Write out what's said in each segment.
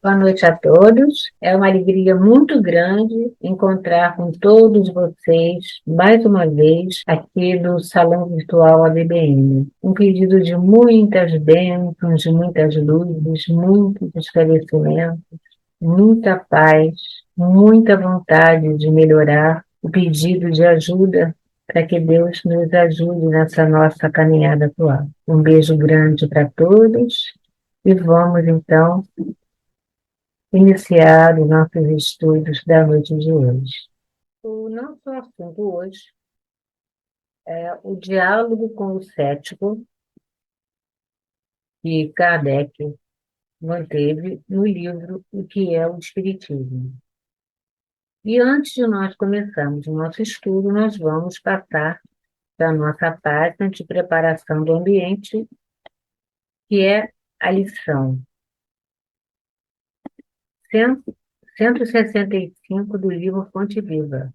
Boa noite a todos. É uma alegria muito grande encontrar com todos vocês mais uma vez aqui no Salão Virtual ABBN. Um pedido de muitas bênçãos, de muitas luzes, muitos esclarecimentos, muita paz, muita vontade de melhorar, o pedido de ajuda para que Deus nos ajude nessa nossa caminhada atual. Um beijo grande para todos e vamos então iniciar os nossos estudos da noite de hoje. O nosso assunto hoje é o diálogo com o cético que Kardec manteve no livro O que é o Espiritismo. E antes de nós começarmos o nosso estudo, nós vamos passar para a nossa página de preparação do ambiente, que é a lição 165 do livro Fonte Viva.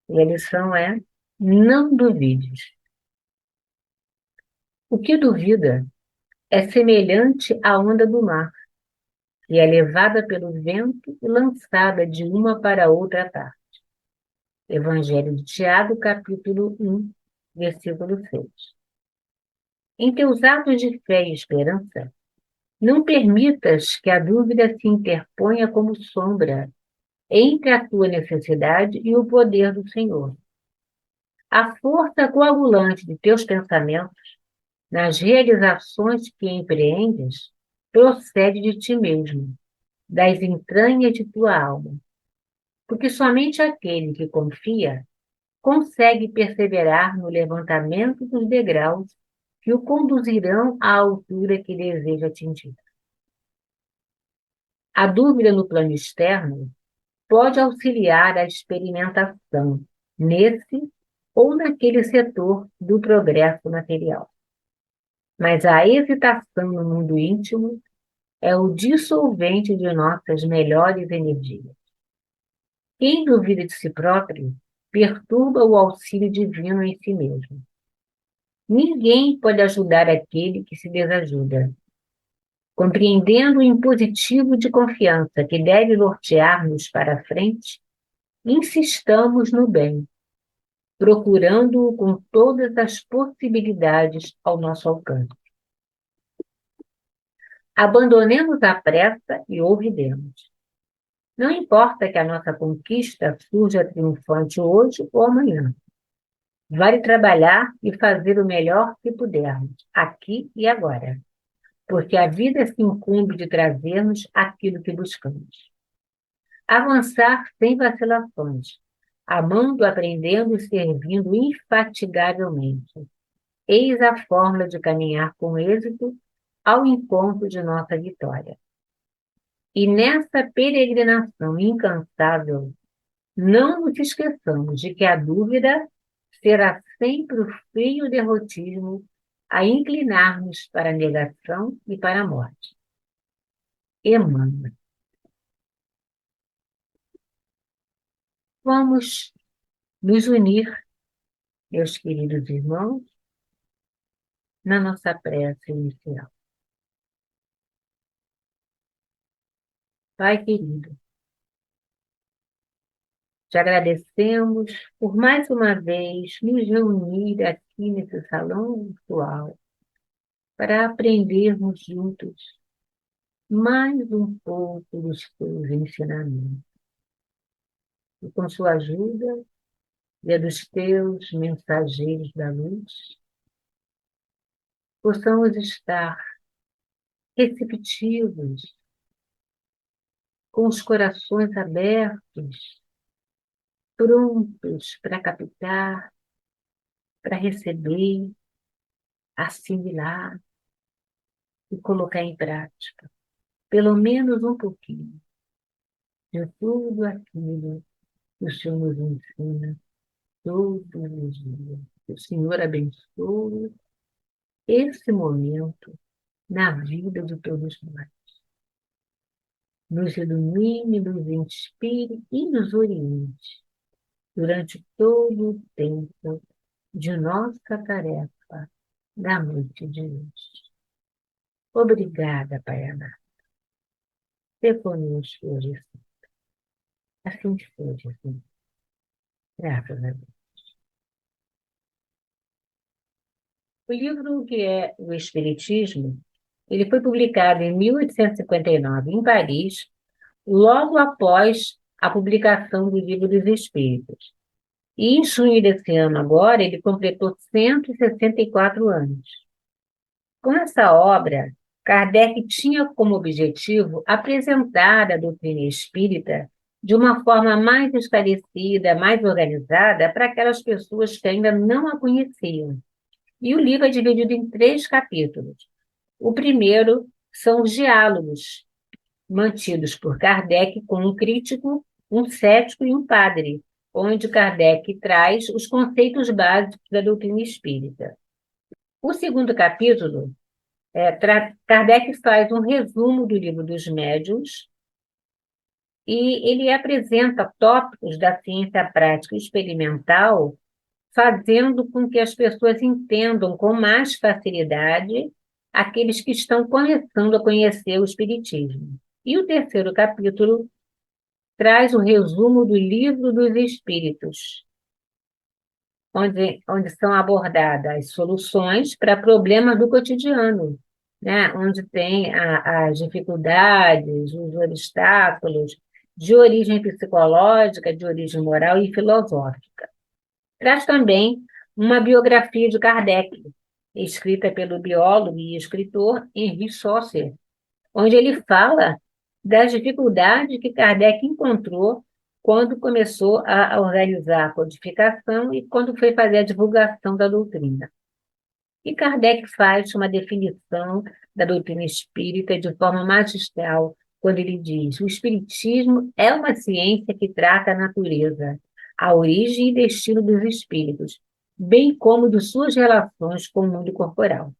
E a lição é: não duvides. O que duvida é semelhante à onda do mar, que é levada pelo vento e lançada de uma para outra parte. Evangelho de Tiago, capítulo 1, versículo 6. Em teus atos de fé e esperança, não permitas que a dúvida se interponha como sombra entre a tua necessidade e o poder do Senhor. A força coagulante de teus pensamentos nas realizações que empreendes procede de ti mesmo, das entranhas de tua alma, porque somente aquele que confia consegue perseverar no levantamento dos degraus que o conduzirão à altura que deseja atingir. A dúvida no plano externo pode auxiliar a experimentação nesse ou naquele setor do progresso material. Mas a hesitação no mundo íntimo é o dissolvente de nossas melhores energias. Quem duvida de si próprio perturba o auxílio divino em si mesmo. Ninguém pode ajudar aquele que se desajuda. Compreendendo o impositivo de confiança que deve nortear-nos para a frente, insistamos no bem, procurando-o com todas as possibilidades ao nosso alcance. Abandonemos a pressa e ouvidemos. Não importa que a nossa conquista surja triunfante hoje ou amanhã. Vale trabalhar e fazer o melhor que pudermos, aqui e agora, porque a vida se incumbe de trazer-nos aquilo que buscamos. Avançar sem vacilações, amando, aprendendo e servindo infatigavelmente. Eis a fórmula de caminhar com êxito ao encontro de nossa vitória. E nessa peregrinação incansável, não nos esqueçamos de que a dúvida será sempre o frio derrotismo a inclinar-nos para a negação e para a morte. Emmanuel. Vamos nos unir, meus queridos irmãos, na nossa prece inicial. Pai querido, te agradecemos por mais uma vez nos reunir aqui nesse salão virtual para aprendermos juntos mais um pouco dos teus ensinamentos. E com sua ajuda e a dos teus mensageiros da luz, possamos estar receptivos, com os corações abertos, prontos para captar, para receber, assimilar e colocar em prática, pelo menos um pouquinho, de tudo aquilo que o Senhor nos ensina todos os dias. Que o Senhor abençoe esse momento na vida de todos nós. Nos ilumine, nos inspire e nos oriente durante todo o tempo de nossa tarefa da noite de hoje. Obrigada, Pai amado. depois hoje. Assim seja, assim. Graças a Deus. O livro que é o Espiritismo, ele foi publicado em 1859 em Paris, logo após a publicação do Livro dos Espíritos. E em junho desse ano agora, ele completou 164 anos. Com essa obra, Kardec tinha como objetivo apresentar a doutrina espírita de uma forma mais esclarecida, mais organizada, para aquelas pessoas que ainda não a conheciam. E o livro é dividido em 3 capítulos. O primeiro são os diálogos mantidos por Kardec com um crítico, um cético e um padre, onde Kardec traz os conceitos básicos da doutrina espírita. O segundo capítulo, Kardec faz um resumo do Livro dos Médiuns e ele apresenta tópicos da ciência prática e experimental, fazendo com que as pessoas entendam com mais facilidade aqueles que estão começando a conhecer o Espiritismo. E o terceiro capítulo traz o resumo do Livro dos Espíritos, onde são abordadas as soluções para problemas do cotidiano, né? Onde tem as dificuldades, os obstáculos de origem psicológica, de origem moral e filosófica. Traz também uma biografia de Kardec, escrita pelo biólogo e escritor Henri Saucer, onde ele fala das dificuldades que Kardec encontrou quando começou a organizar a codificação e quando foi fazer a divulgação da doutrina. E Kardec faz uma definição da doutrina espírita de forma magistral, quando ele diz: o espiritismo é uma ciência que trata a natureza, a origem e destino dos espíritos, bem como de suas relações com o mundo corporal.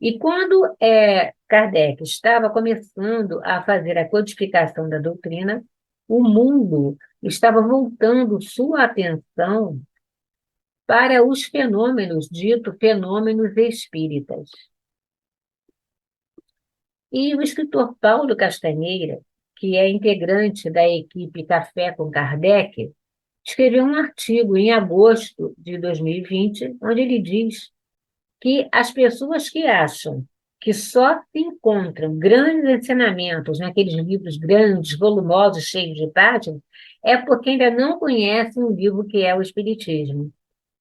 E quando Kardec estava começando a fazer a codificação da doutrina, o mundo estava voltando sua atenção para os fenômenos, dito fenômenos espíritas. E o escritor Paulo Castanheira, que é integrante da equipe Café com Kardec, escreveu um artigo em agosto de 2020, onde ele diz que as pessoas que acham que só se encontram grandes ensinamentos naqueles livros grandes, volumosos, cheios de páginas, é porque ainda não conhecem o livro que é o Espiritismo,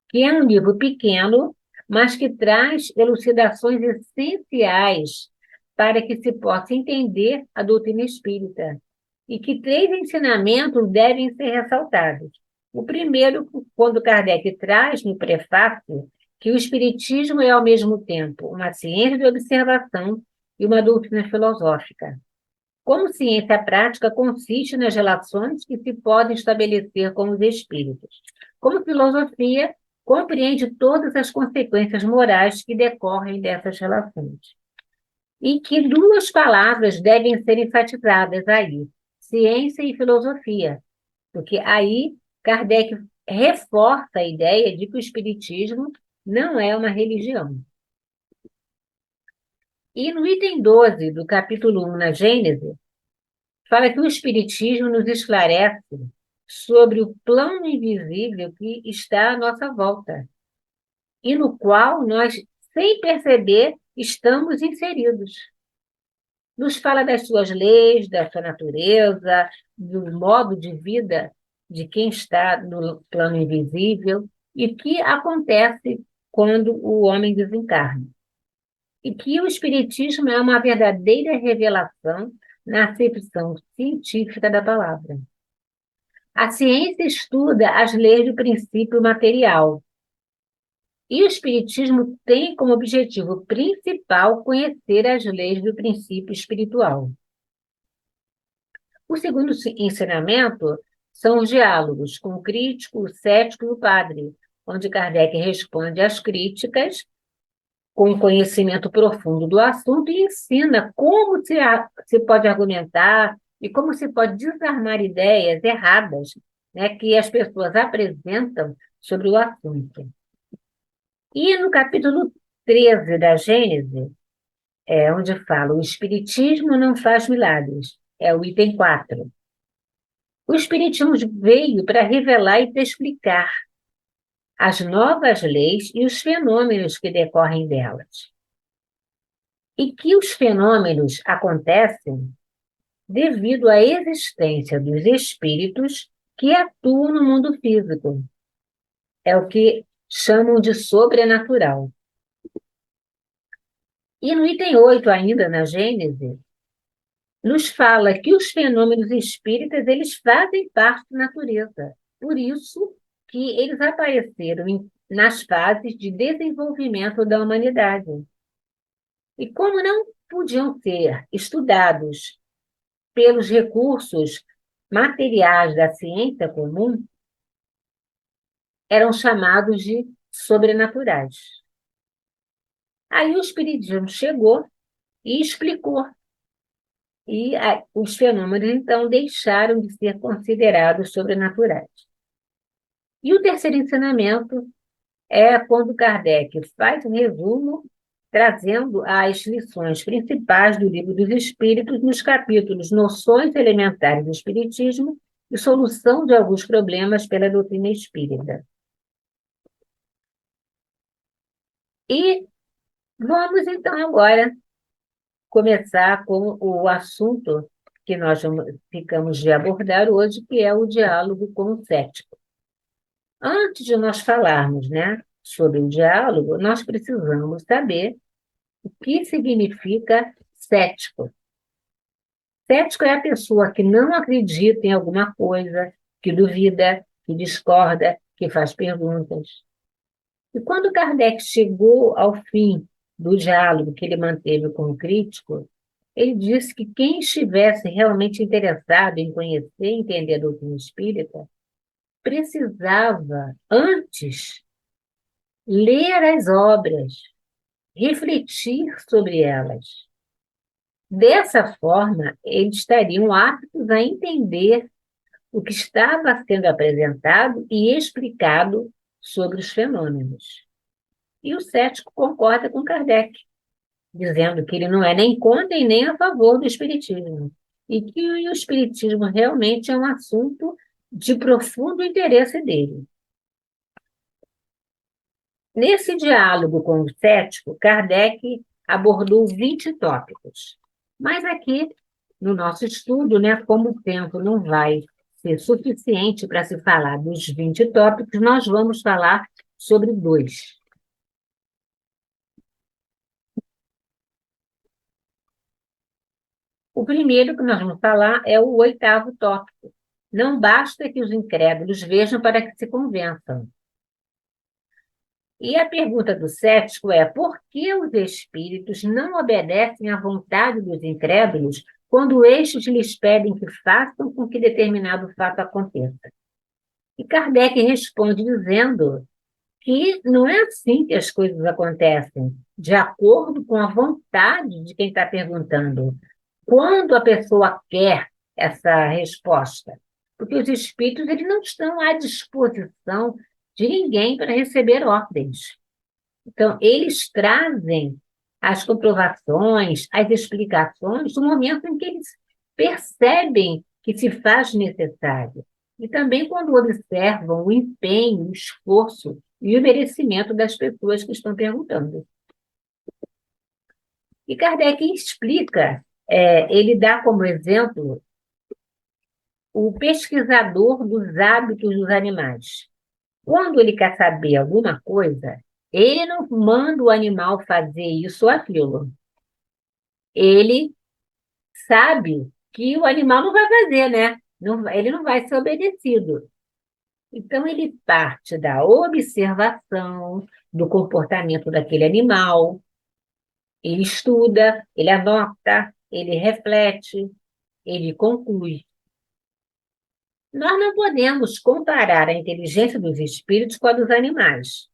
que é um livro pequeno, mas que traz elucidações essenciais para que se possa entender a doutrina espírita, e que 3 ensinamentos devem ser ressaltados. O primeiro, quando Kardec traz no prefácio, que o Espiritismo é, ao mesmo tempo, uma ciência de observação e uma doutrina filosófica. Como ciência prática, consiste nas relações que se podem estabelecer com os espíritos. Como filosofia, compreende todas as consequências morais que decorrem dessas relações. E que 2 palavras devem ser enfatizadas aí: ciência e filosofia, porque aí Kardec reforça a ideia de que o Espiritismo não é uma religião. E no item 12 do capítulo 1, na Gênese, fala que o Espiritismo nos esclarece sobre o plano invisível que está à nossa volta, e no qual nós, sem perceber, estamos inseridos. Nos fala das suas leis, da sua natureza, do modo de vida de quem está no plano invisível e o que acontece quando o homem desencarna. E que o Espiritismo é uma verdadeira revelação na acepção científica da palavra. A ciência estuda as leis do princípio material, e o Espiritismo tem como objetivo principal conhecer as leis do princípio espiritual. O segundo ensinamento são os diálogos com o crítico, o cético e o padre, onde Kardec responde às críticas com um conhecimento profundo do assunto e ensina como se pode argumentar e como se pode desarmar ideias erradas, né, que as pessoas apresentam sobre o assunto. E no capítulo 13 da Gênese, É onde fala: o Espiritismo não faz milagres. É o item 4. O Espiritismo veio para revelar e para explicar as novas leis e os fenômenos que decorrem delas. E que os fenômenos acontecem devido à existência dos espíritos que atuam no mundo físico. É o que chamam de sobrenatural. E no item 8, ainda na Gênese, nos fala que os fenômenos espíritas eles fazem parte da natureza. Por isso que eles apareceram nas fases de desenvolvimento da humanidade. E como não podiam ser estudados pelos recursos materiais da ciência comum, eram chamados de sobrenaturais. Aí o Espiritismo chegou e explicou. E os fenômenos, então, deixaram de ser considerados sobrenaturais. E o terceiro ensinamento é quando Kardec faz um resumo, trazendo as lições principais do Livro dos Espíritos nos capítulos Noções Elementares do Espiritismo e Solução de alguns problemas pela doutrina espírita. E vamos, então, agora começar com o assunto que nós ficamos de abordar hoje, que é o diálogo com o cético. Antes de nós falarmos, né, sobre o diálogo, nós precisamos saber o que significa cético. Cético é a pessoa que não acredita em alguma coisa, que duvida, que discorda, que faz perguntas. E quando Kardec chegou ao fim do diálogo que ele manteve com o crítico, ele disse que quem estivesse realmente interessado em conhecer e entender a doutrina espírita precisava, antes, ler as obras, refletir sobre elas. Dessa forma, eles estariam aptos a entender o que estava sendo apresentado e explicado sobre os fenômenos. E o cético concorda com Kardec, dizendo que ele não é nem contra e nem a favor do espiritismo, e que o espiritismo realmente é um assunto de profundo interesse dele. Nesse diálogo com o cético, Kardec abordou 20 tópicos. Mas aqui, no nosso estudo, né, como o tempo não vai ser suficiente para se falar dos 20 tópicos, nós vamos falar sobre 2. O primeiro que nós vamos falar é o 8º tópico. Não basta que os incrédulos vejam para que se convençam. E a pergunta do cético é: por que os espíritos não obedecem à vontade dos incrédulos quando estes lhes pedem que façam com que determinado fato aconteça? E Kardec responde dizendo que não é assim que as coisas acontecem, de acordo com a vontade de quem está perguntando. Quando a pessoa quer essa resposta? Porque os espíritos eles não estão à disposição de ninguém para receber ordens. Então, eles trazem as comprovações, as explicações, no momento em que eles percebem que se faz necessário. E também quando observam o empenho, o esforço e o merecimento das pessoas que estão perguntando. E Kardec explica, ele dá como exemplo o pesquisador dos hábitos dos animais. Quando ele quer saber alguma coisa, ele não manda o animal fazer isso ou aquilo. Ele sabe que o animal não vai fazer, né? Ele não vai ser obedecido. Então, ele parte da observação do comportamento daquele animal, ele estuda, ele anota, ele reflete, ele conclui. Nós não podemos comparar a inteligência dos espíritos com a dos animais,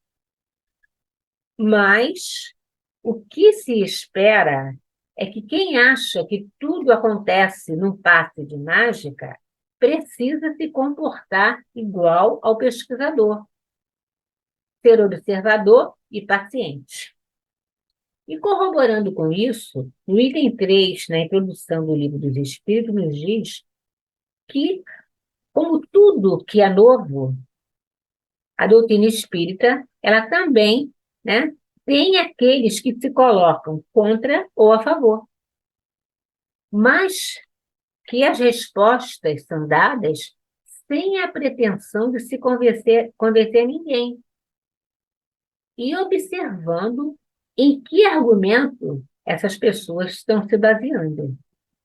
mas o que se espera é que quem acha que tudo acontece num passe de mágica precisa se comportar igual ao pesquisador, ser observador e paciente. E corroborando com isso, no item 3, na introdução do Livro dos Espíritos, nos diz que, como tudo que é novo, a doutrina espírita, ela também, né, tem aqueles que se colocam contra ou a favor. Mas que as respostas são dadas sem a pretensão de se convencer ninguém, e observando em que argumento essas pessoas estão se baseando.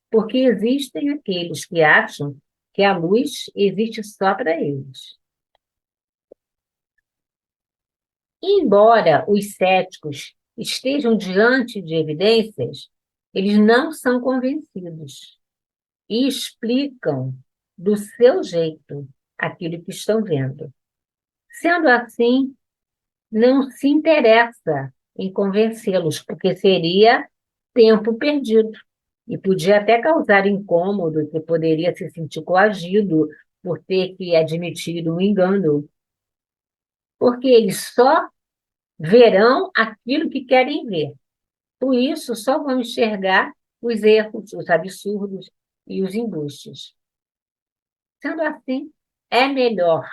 Porque existem aqueles que acham que a luz existe só para eles. Embora os céticos estejam diante de evidências, eles não são convencidos e explicam do seu jeito aquilo que estão vendo. Sendo assim, não se interessa em convencê-los, porque seria tempo perdido e podia até causar incômodo, que poderia se sentir coagido por ter que admitir um engano, porque eles só verão aquilo que querem ver. Por isso, só vão enxergar os erros, os absurdos e os embustes. Sendo assim, é melhor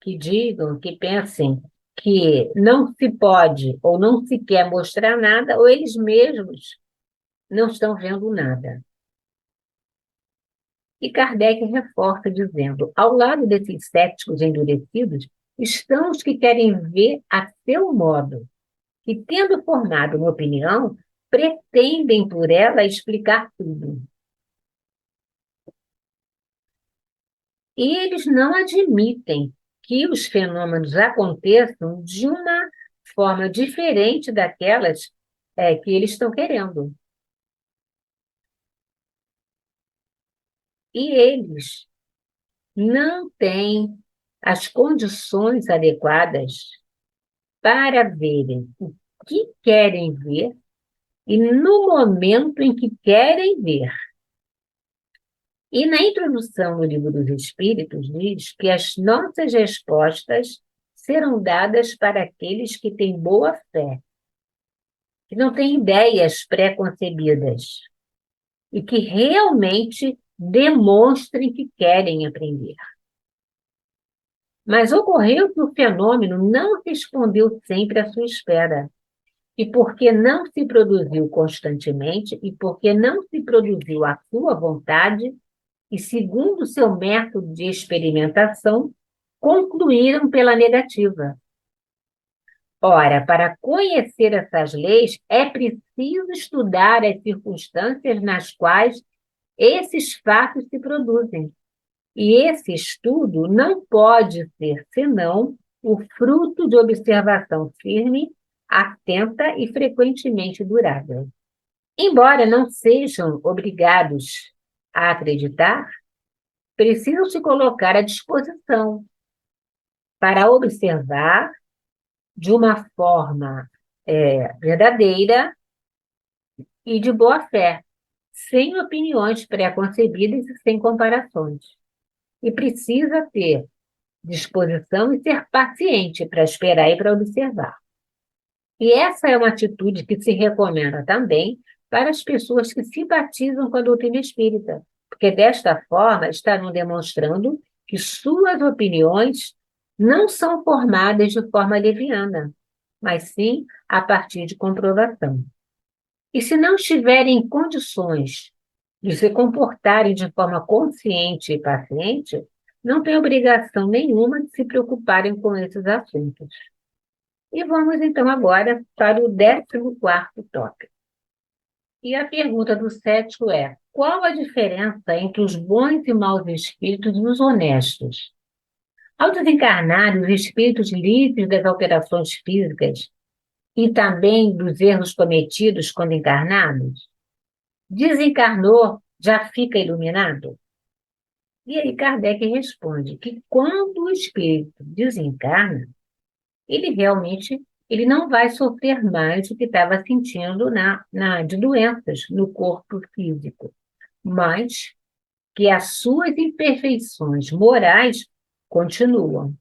que digam, que pensem que não se pode ou não se quer mostrar nada, ou eles mesmos não estão vendo nada. E Kardec reforça dizendo, ao lado desses céticos endurecidos, estão os que querem ver a seu modo, que, tendo formado uma opinião, pretendem por ela explicar tudo. E eles não admitem que os fenômenos aconteçam de uma forma diferente daquelas que eles estão querendo. E eles não têm as condições adequadas para verem o que querem ver e no momento em que querem ver. E na introdução do Livro dos Espíritos diz que as nossas respostas serão dadas para aqueles que têm boa fé, que não têm ideias pré-concebidas e que realmente demonstrem que querem aprender. Mas ocorreu que o fenômeno não respondeu sempre à sua espera. E porque não se produziu constantemente e porque não se produziu à sua vontade, e segundo o seu método de experimentação, concluíram pela negativa. Ora, para conhecer essas leis, é preciso estudar as circunstâncias nas quais esses fatos se produzem. E esse estudo não pode ser senão o fruto de observação firme, atenta e frequentemente durável. Embora não sejam obrigados a acreditar, precisam se colocar à disposição para observar de uma forma verdadeira e de boa fé, sem opiniões pré-concebidas e sem comparações. E precisa ter disposição e ser paciente para esperar e para observar. E essa é uma atitude que se recomenda também para as pessoas que simpatizam com a doutrina espírita, porque desta forma estarão demonstrando que suas opiniões não são formadas de forma leviana, mas sim a partir de comprovação. E se não estiverem em condições de se comportarem de forma consciente e paciente, não tem obrigação nenhuma de se preocuparem com esses assuntos. E vamos, então, agora para o 14º tópico. E a pergunta do cético é: qual a diferença entre os bons e maus espíritos e os honestos? Ao desencarnar, os espíritos livres das alterações físicas e também dos erros cometidos quando encarnados, desencarnou, já fica iluminado? E aí Kardec responde que quando o espírito desencarna, ele não vai sofrer mais o que estava sentindo de doenças no corpo físico, mas que as suas imperfeições morais continuam.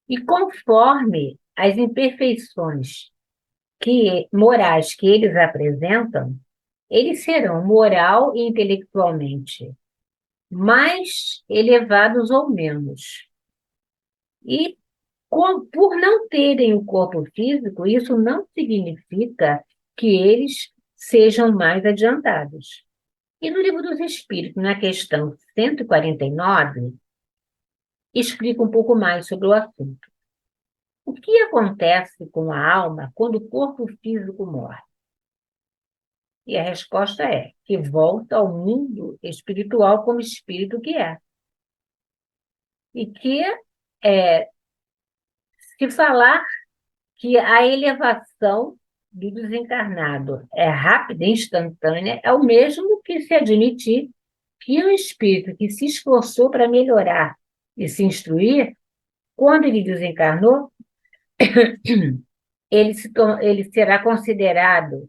E conforme as imperfeições morais que eles apresentam, eles serão moral e intelectualmente mais elevados ou menos. E por não terem o corpo físico, isso não significa que eles sejam mais adiantados. E no Livro dos Espíritos, na questão 149, explica um pouco mais sobre o assunto. O que acontece com a alma quando o corpo físico morre? E a resposta é que volta ao mundo espiritual como espírito que é. E que, é, se falar que a elevação do desencarnado é rápida e instantânea, é o mesmo que se admitir que o espírito que se esforçou para melhorar e se instruir, quando ele desencarnou, ele será considerado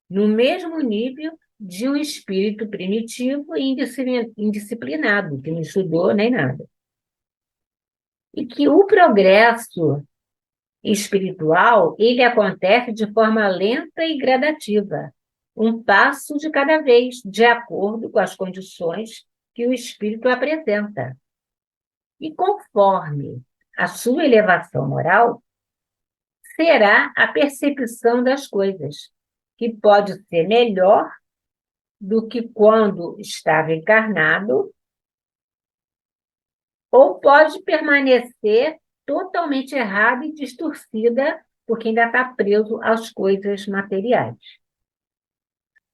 no mesmo nível de um espírito primitivo e indisciplinado, que não estudou nem nada. E que o progresso espiritual, ele acontece de forma lenta e gradativa, um passo de cada vez, de acordo com as condições que o espírito apresenta. E conforme a sua elevação moral, será a percepção das coisas, que pode ser melhor do que quando estava encarnado, ou pode permanecer totalmente errada e distorcida, porque ainda está preso às coisas materiais.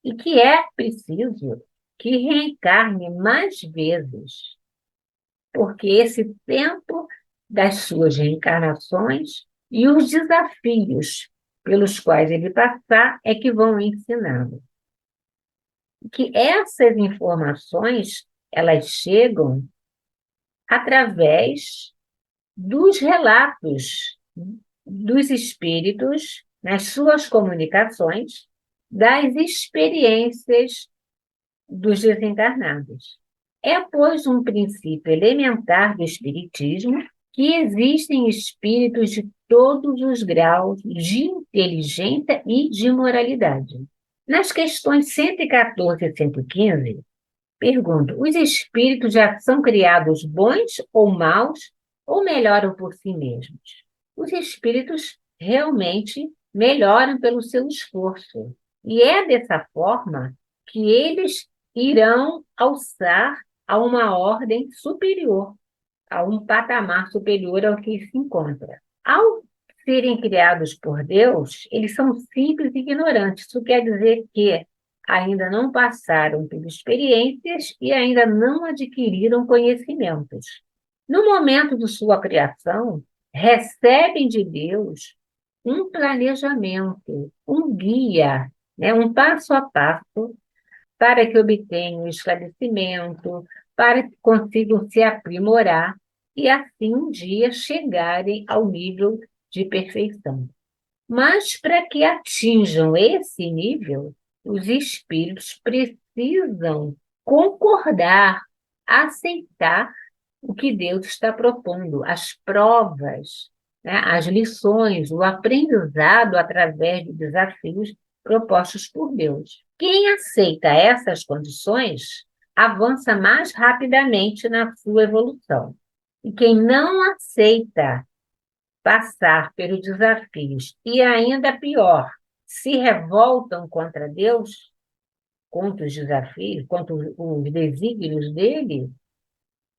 E que é preciso que reencarne mais vezes, porque esse tempo das suas reencarnações e os desafios pelos quais ele passar é que vão ensiná-lo. Que essas informações, elas chegam através dos relatos dos espíritos, nas suas comunicações, das experiências dos desencarnados. É, pois, um princípio elementar do espiritismo que existem espíritos de todos os graus de inteligência e de moralidade. Nas questões 114 e 115, pergunto: os espíritos já são criados bons ou maus, ou melhoram por si mesmos? Os espíritos realmente melhoram pelo seu esforço. E é dessa forma que eles irão alçar a uma ordem superior, a um patamar superior ao que se encontra. Ao serem criados por Deus, eles são simples e ignorantes. Isso quer dizer que ainda não passaram por experiências e ainda não adquiriram conhecimentos. No momento de sua criação, recebem de Deus um planejamento, um guia, né, um passo a passo para que obtenham esclarecimento, para que consigam se aprimorar e assim um dia chegarem ao nível de perfeição. Mas para que atinjam esse nível, os espíritos precisam concordar, aceitar o que Deus está propondo, as provas, né, as lições, o aprendizado através de desafios propostos por Deus. Quem aceita essas condições avança mais rapidamente na sua evolução. E quem não aceita passar pelos desafios e, ainda pior, se revoltam contra Deus, contra os desafios, contra os desígnios dele,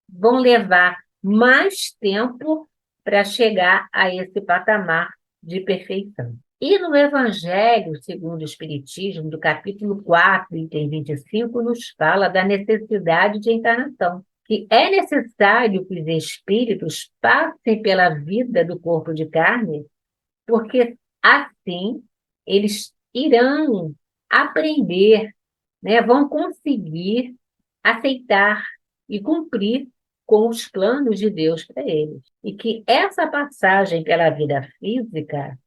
vão levar mais tempo para chegar a esse patamar de perfeição. E no Evangelho, segundo o Espiritismo, do capítulo 4, item 25, nos fala da necessidade de encarnação, que é necessário que os espíritos passem pela vida do corpo de carne, porque assim eles irão aprender, né, vão conseguir aceitar e cumprir com os planos de Deus para eles. E que essa passagem pela vida física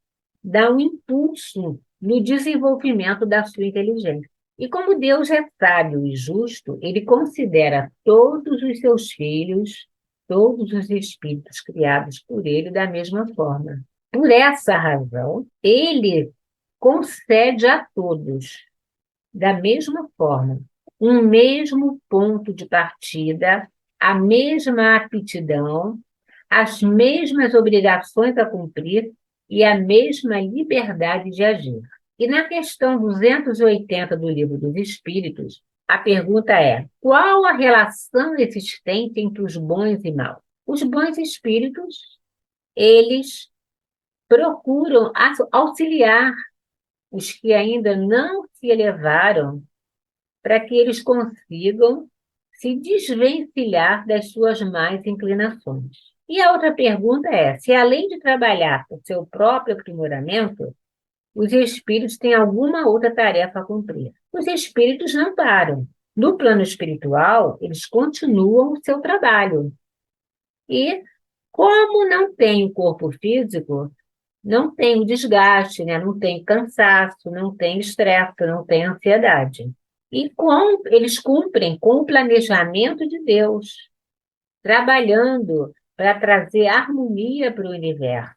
dá um impulso no desenvolvimento da sua inteligência. E como Deus é sábio e justo, ele considera todos os seus filhos, todos os espíritos criados por ele da mesma forma. Por essa razão, ele concede a todos, da mesma forma, um mesmo ponto de partida, a mesma aptidão, as mesmas obrigações a cumprir e a mesma liberdade de agir. E na questão 280 do Livro dos Espíritos, a pergunta é: qual a relação existente entre os bons e maus? Os bons espíritos, eles procuram auxiliar os que ainda não se elevaram para que eles consigam se desvencilhar das suas más inclinações. E a outra pergunta é: se além de trabalhar por seu próprio aprimoramento, os espíritos têm alguma outra tarefa a cumprir? Os espíritos não param. No plano espiritual, eles continuam o seu trabalho. E, como não tem o corpo físico, não tem o desgaste, né? Não tem cansaço, não tem estresse, não tem ansiedade. E eles cumprem com o planejamento de Deus, trabalhando para trazer harmonia para o universo,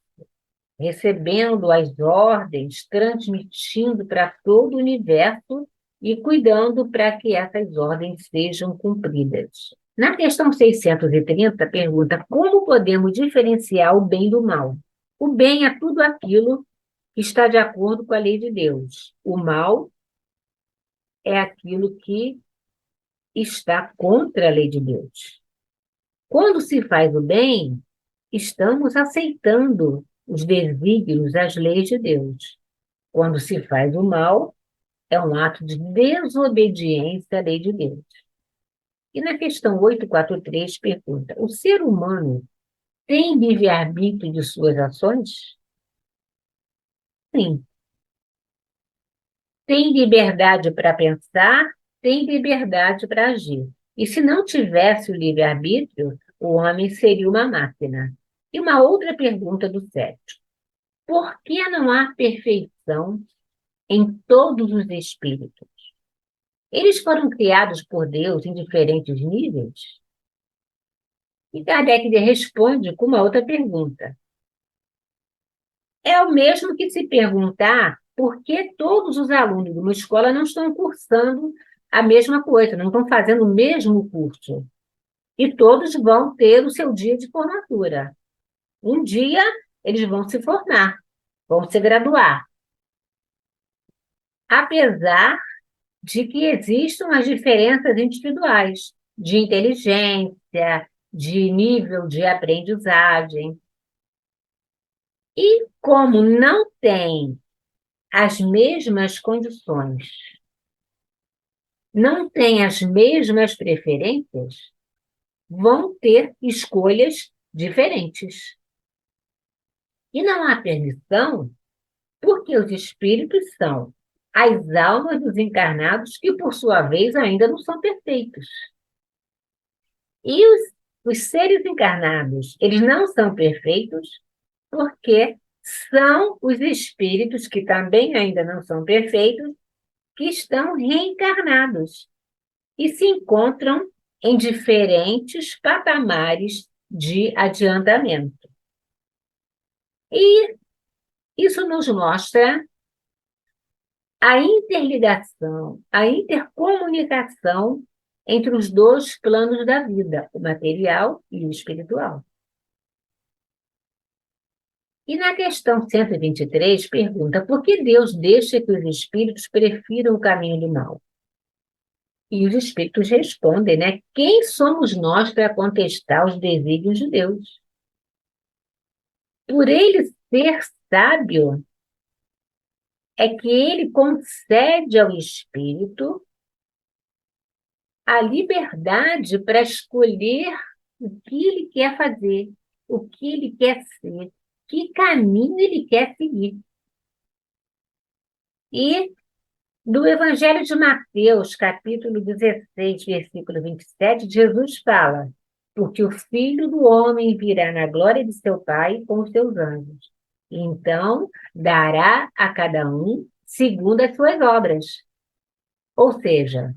recebendo as ordens, transmitindo para todo o universo e cuidando para que essas ordens sejam cumpridas. Na questão 630, pergunta: como podemos diferenciar o bem do mal? O bem é tudo aquilo que está de acordo com a lei de Deus. O mal é aquilo que está contra a lei de Deus. Quando se faz o bem, estamos aceitando os desígnios, as leis de Deus. Quando se faz o mal, é um ato de desobediência à lei de Deus. E na questão 843 pergunta: o ser humano tem livre-arbítrio de suas ações? Sim. Tem liberdade para pensar, tem liberdade para agir. E se não tivesse o livre-arbítrio, o homem seria uma máquina. E uma outra pergunta do sétimo: por que não há perfeição em todos os espíritos? Eles foram criados por Deus em diferentes níveis? E Kardec responde com uma outra pergunta. É o mesmo que se perguntar por que todos os alunos de uma escola não estão cursando a mesma coisa, não estão fazendo o mesmo curso. E todos vão ter o seu dia de formatura. Um dia eles vão se formar, vão se graduar. Apesar de que existam as diferenças individuais de inteligência, de nível de aprendizagem. E como não tem as mesmas condições, não tem as mesmas preferências, vão ter escolhas diferentes. E não há permissão, porque os espíritos são as almas dos encarnados que, por sua vez, ainda não são perfeitos. E os seres encarnados, eles não são perfeitos porque são os espíritos que também ainda não são perfeitos, que estão reencarnados e se encontram em diferentes patamares de adiantamento. E isso nos mostra a interligação, a intercomunicação entre os dois planos da vida, o material e o espiritual. E na questão 123, pergunta: por que Deus deixa que os espíritos prefiram o caminho do mal? E os espíritos respondem, né? Quem somos nós para contestar os desígnios de Deus? Por ele ser sábio, é que ele concede ao espírito a liberdade para escolher o que ele quer fazer, o que ele quer ser, que caminho ele quer seguir. E do Evangelho de Mateus, capítulo 16, versículo 27, Jesus fala: porque o Filho do Homem virá na glória de seu Pai com os seus anjos. Então, dará a cada um segundo as suas obras. Ou seja,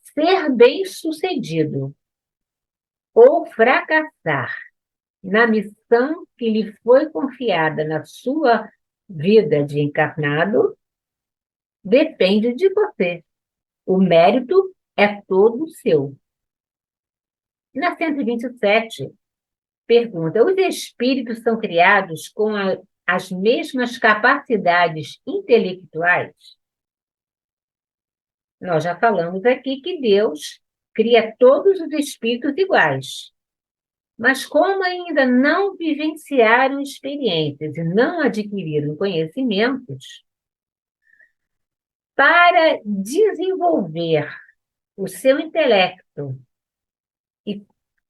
ser bem-sucedido ou fracassar na missão que lhe foi confiada na sua Vida de encarnado depende de você. O mérito é todo seu. Na 127, pergunta: os espíritos são criados com as mesmas capacidades intelectuais? Nós já falamos aqui que Deus cria todos os espíritos iguais. Mas como ainda não vivenciaram experiências e não adquiriram conhecimentos, para desenvolver o seu intelecto e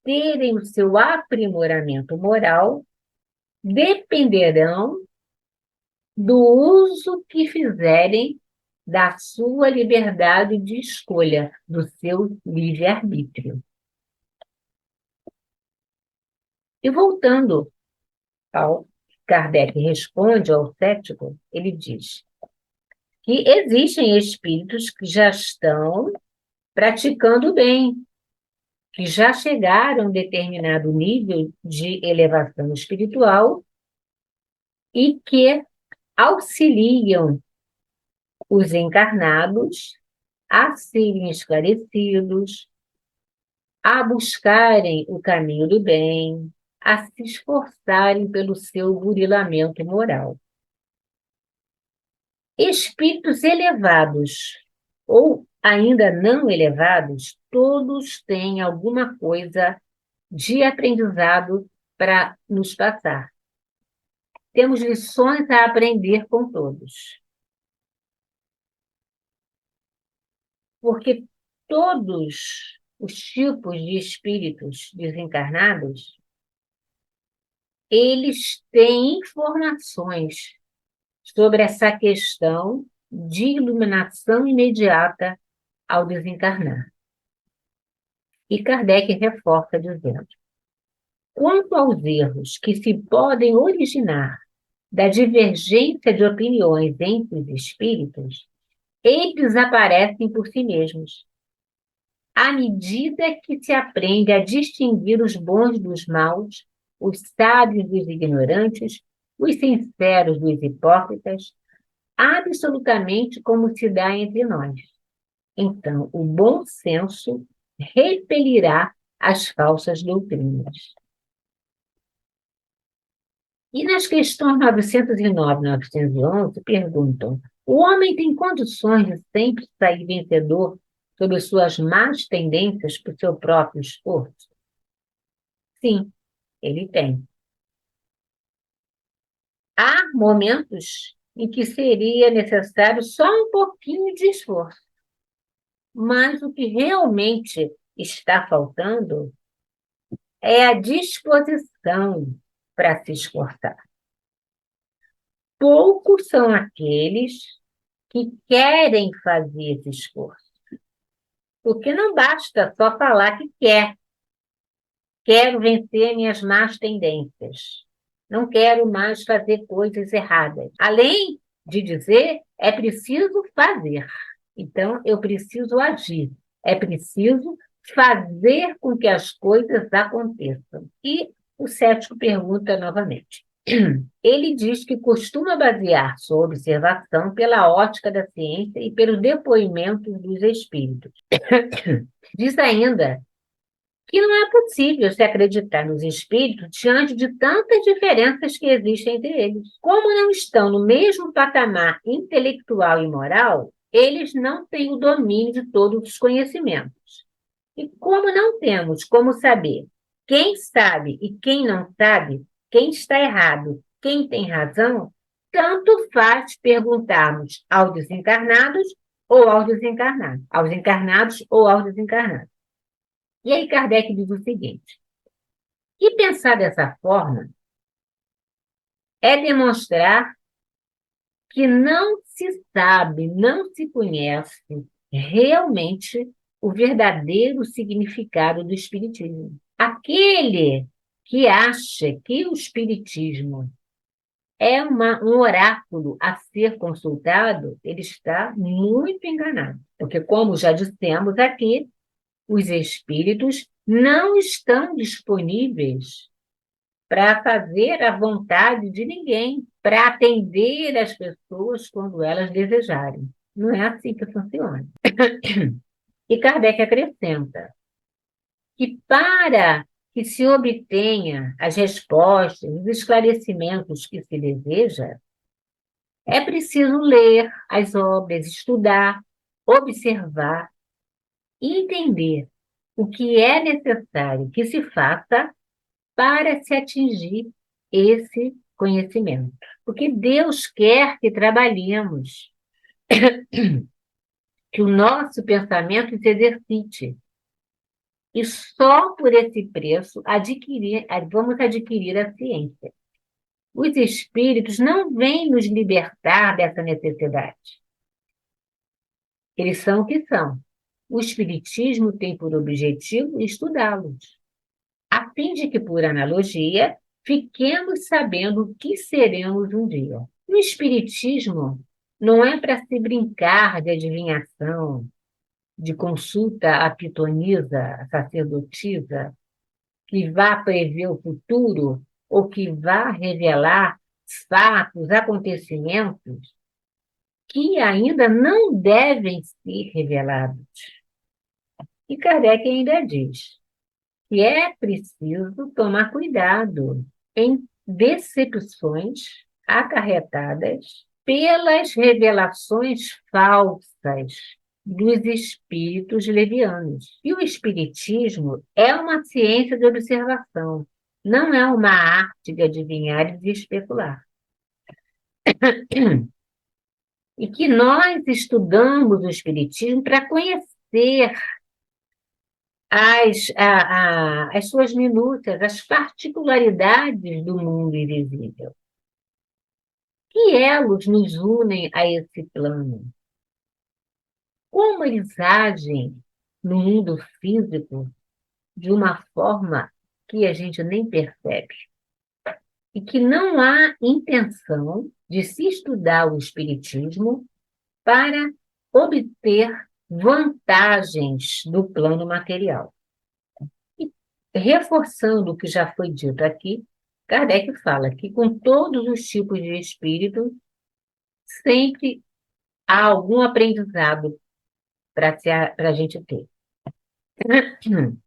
terem o seu aprimoramento moral, dependerão do uso que fizerem da sua liberdade de escolha, do seu livre-arbítrio. E voltando ao Kardec responde ao cético, ele diz que existem espíritos que já estão praticando o bem, que já chegaram a um determinado nível de elevação espiritual e que auxiliam os encarnados a serem esclarecidos, a buscarem o caminho do bem, a se esforçarem pelo seu burilamento moral. Espíritos elevados ou ainda não elevados, todos têm alguma coisa de aprendizado para nos passar. Temos lições a aprender com todos. Porque todos os tipos de espíritos desencarnados, eles têm informações sobre essa questão de iluminação imediata ao desencarnar. E Kardec reforça dizendo: quanto aos erros que se podem originar da divergência de opiniões entre os espíritos, eles aparecem por si mesmos. À medida que se aprende a distinguir os bons dos maus, os sábios dos ignorantes, os sinceros dos hipócritas, absolutamente como se dá entre nós. Então, o bom senso repelirá as falsas doutrinas. E nas questões 909 e 911 perguntam: o homem tem condições de sempre sair vencedor sobre suas más tendências por seu próprio esforço? Sim, ele tem. Há momentos em que seria necessário só um pouquinho de esforço. Mas o que realmente está faltando é a disposição para se esforçar. Poucos são aqueles que querem fazer esse esforço. Porque não basta só falar que quer. Quero vencer minhas más tendências. Não quero mais fazer coisas erradas. Além de dizer, é preciso fazer. Então, eu preciso agir. É preciso fazer com que as coisas aconteçam. E o cético pergunta novamente. Ele diz que costuma basear sua observação pela ótica da ciência e pelo depoimento dos espíritos. Diz ainda que não é possível se acreditar nos espíritos diante de tantas diferenças que existem entre eles. Como não estão no mesmo patamar intelectual e moral, eles não têm o domínio de todos os conhecimentos. E como não temos como saber quem sabe e quem não sabe, quem está errado, quem tem razão, tanto faz perguntarmos aos desencarnados ou aos desencarnados, aos encarnados ou aos desencarnados. E aí Kardec diz o seguinte: e pensar dessa forma é demonstrar que não se sabe, não se conhece realmente o verdadeiro significado do Espiritismo. Aquele que acha que o Espiritismo é um oráculo a ser consultado, ele está muito enganado. Porque, como já dissemos aqui, os espíritos não estão disponíveis para fazer a vontade de ninguém, para atender as pessoas quando elas desejarem. Não é assim que funciona. E Kardec acrescenta que para que se obtenha as respostas, os esclarecimentos que se deseja, é preciso ler as obras, estudar, observar e entender o que é necessário que se faça para se atingir esse conhecimento. Porque Deus quer que trabalhemos, que o nosso pensamento se exercite. E só por esse preço vamos adquirir a ciência. Os espíritos não vêm nos libertar dessa necessidade. Eles são o que são. O espiritismo tem por objetivo estudá-los, a fim de que, por analogia, fiquemos sabendo o que seremos um dia. O espiritismo não é para se brincar de adivinhação, de consulta à pitonisa, à sacerdotisa, que vá prever o futuro ou que vá revelar fatos, acontecimentos que ainda não devem ser revelados. E Kardec ainda diz que é preciso tomar cuidado em decepções acarretadas pelas revelações falsas dos espíritos levianos. E o espiritismo é uma ciência de observação, não é uma arte de adivinhar e de especular. E que nós estudamos o espiritismo para conhecer as suas minúcias, as particularidades do mundo invisível. Que elos nos unem a esse plano? Como eles agem no mundo físico de uma forma que a gente nem percebe? E que não há intenção de se estudar o espiritismo para obter vantagens do plano material. E, reforçando o que já foi dito aqui, Kardec fala que com todos os tipos de espíritos, sempre há algum aprendizado para a gente ter.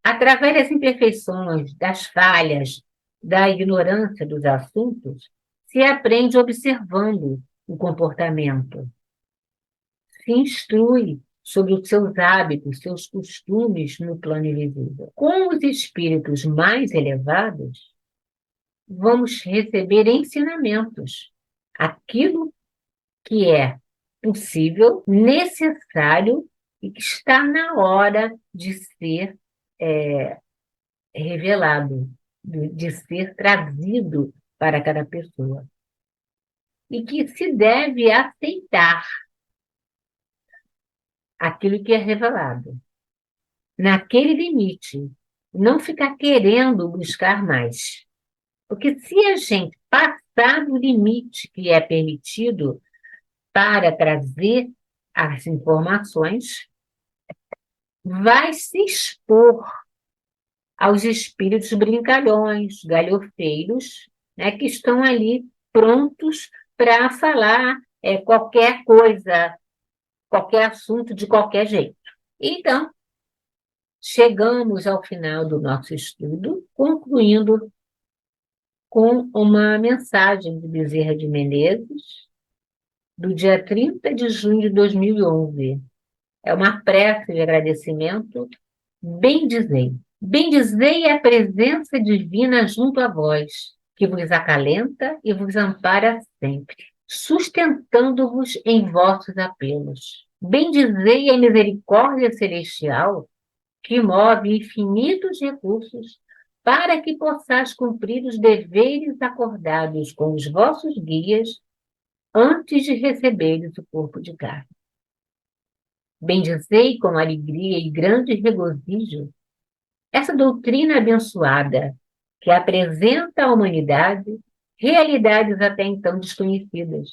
Através das imperfeições, das falhas, da ignorância dos assuntos, se aprende observando o comportamento, se instrui sobre os seus hábitos, seus costumes no plano invisível. Com os espíritos mais elevados, vamos receber ensinamentos, aquilo que é possível, necessário e que está na hora de ser revelado, de ser trazido para cada pessoa. E que se deve aceitar aquilo que é revelado, naquele limite, não ficar querendo buscar mais. Porque se a gente passar do limite que é permitido para trazer as informações, vai se expor aos espíritos brincalhões, galhofeiros, né, que estão ali prontos para falar qualquer coisa, qualquer assunto, de qualquer jeito. Então, chegamos ao final do nosso estudo, concluindo com uma mensagem de Bezerra de Menezes, do dia 30 de junho de 2011. É uma prece de agradecimento. Bendizei. Bendizei a presença divina junto a vós, que vos acalenta e vos ampara sempre, sustentando-vos em vossos apelos. Bendizei a misericórdia celestial, que move infinitos recursos para que possais cumprir os deveres acordados com os vossos guias antes de receberes o corpo de carne. Bendizei com alegria e grande regozijo essa doutrina abençoada que apresenta à humanidade realidades até então desconhecidas,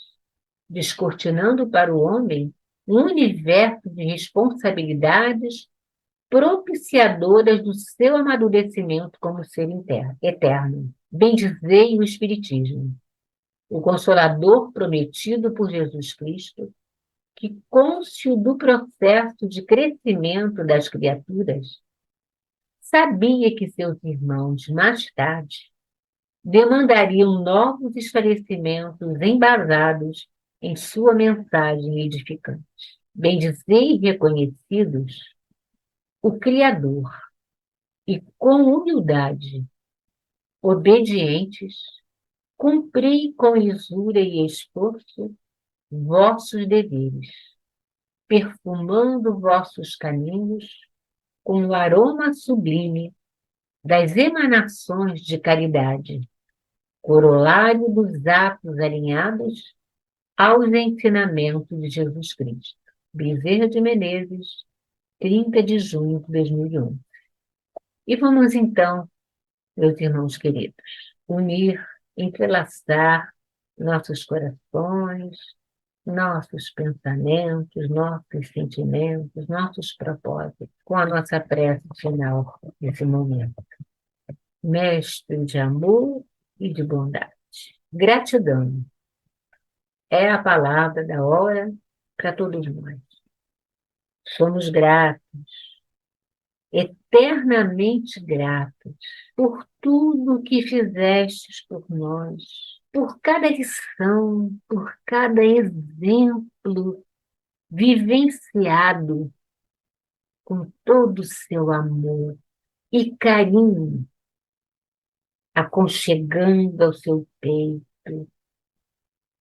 descortinando para o homem um universo de responsabilidades propiciadoras do seu amadurecimento como ser eterno. Bendizei o Espiritismo, o Consolador prometido por Jesus Cristo, que, cônscio do processo de crescimento das criaturas, sabia que seus irmãos, mais tarde, demandariam novos esclarecimentos embasados em sua mensagem edificante. Bendizei reconhecidos o Criador e, com humildade, obedientes, cumpri com lisura e esforço vossos deveres, perfumando vossos caminhos com o aroma sublime das emanações de caridade, corolário dos atos alinhados aos ensinamentos de Jesus Cristo. Bezerra de Menezes, 30 de junho de 2001. E vamos então, meus irmãos queridos, unir, entrelaçar nossos corações, nossos pensamentos, nossos sentimentos, nossos propósitos, com a nossa prece final nesse momento. Mestre de amor e de bondade. Gratidão é a palavra da hora para todos nós. Somos gratos, eternamente gratos, por tudo que fizestes por nós, por cada lição, por cada exemplo vivenciado com todo o seu amor e carinho, aconchegando ao seu peito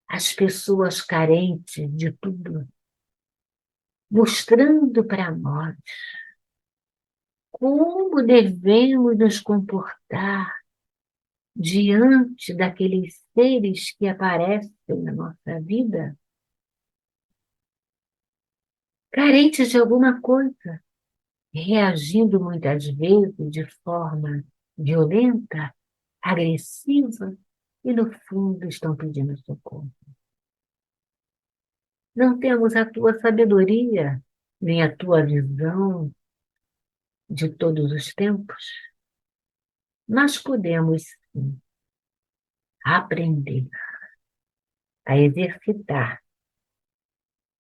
as pessoas carentes de tudo, mostrando para nós como devemos nos comportar diante daqueles seres que aparecem na nossa vida, carentes de alguma coisa, reagindo muitas vezes de forma violenta, agressiva, e no fundo estão pedindo socorro. Não temos a tua sabedoria, nem a tua visão de todos os tempos, mas podemos sim aprender a exercitar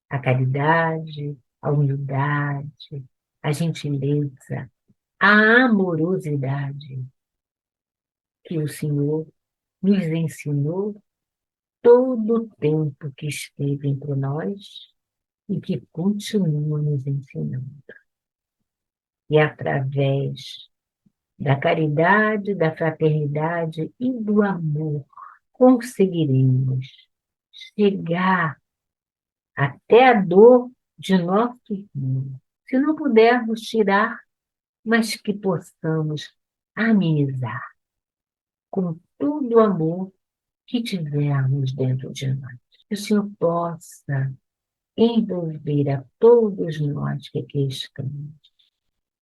a caridade, a humildade, a gentileza, a amorosidade que o Senhor nos ensinou todo o tempo que esteve entre nós e que continua nos ensinando. E através da caridade, da fraternidade e do amor, conseguiremos chegar até a dor de nosso irmão. Se não pudermos tirar, mas que possamos amenizar com todo o amor que tivermos dentro de nós. Que o Senhor possa envolver a todos nós que aqui estamos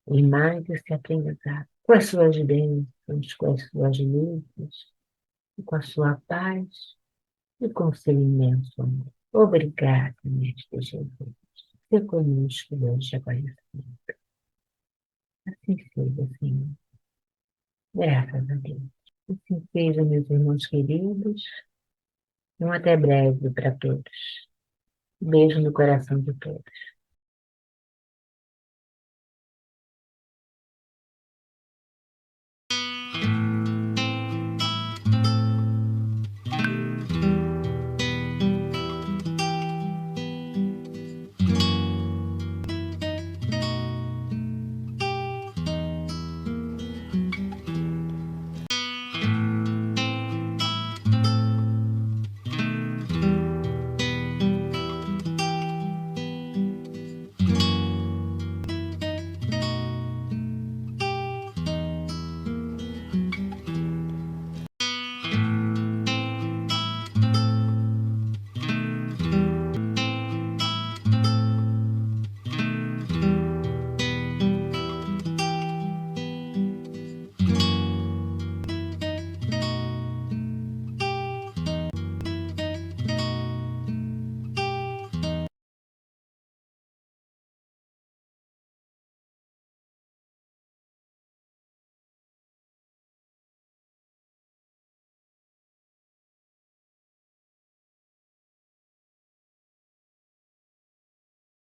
em mais esse aprendizado, com as suas bênçãos, com as suas luzes, e com a sua paz e com o seu imenso amor. Obrigada, Mestre Jesus. Ser conosco hoje, agora e sempre. Assim seja, Senhor. Graças a Deus. Assim seja, meus irmãos queridos. Um até breve para todos. Beijo no coração de todos.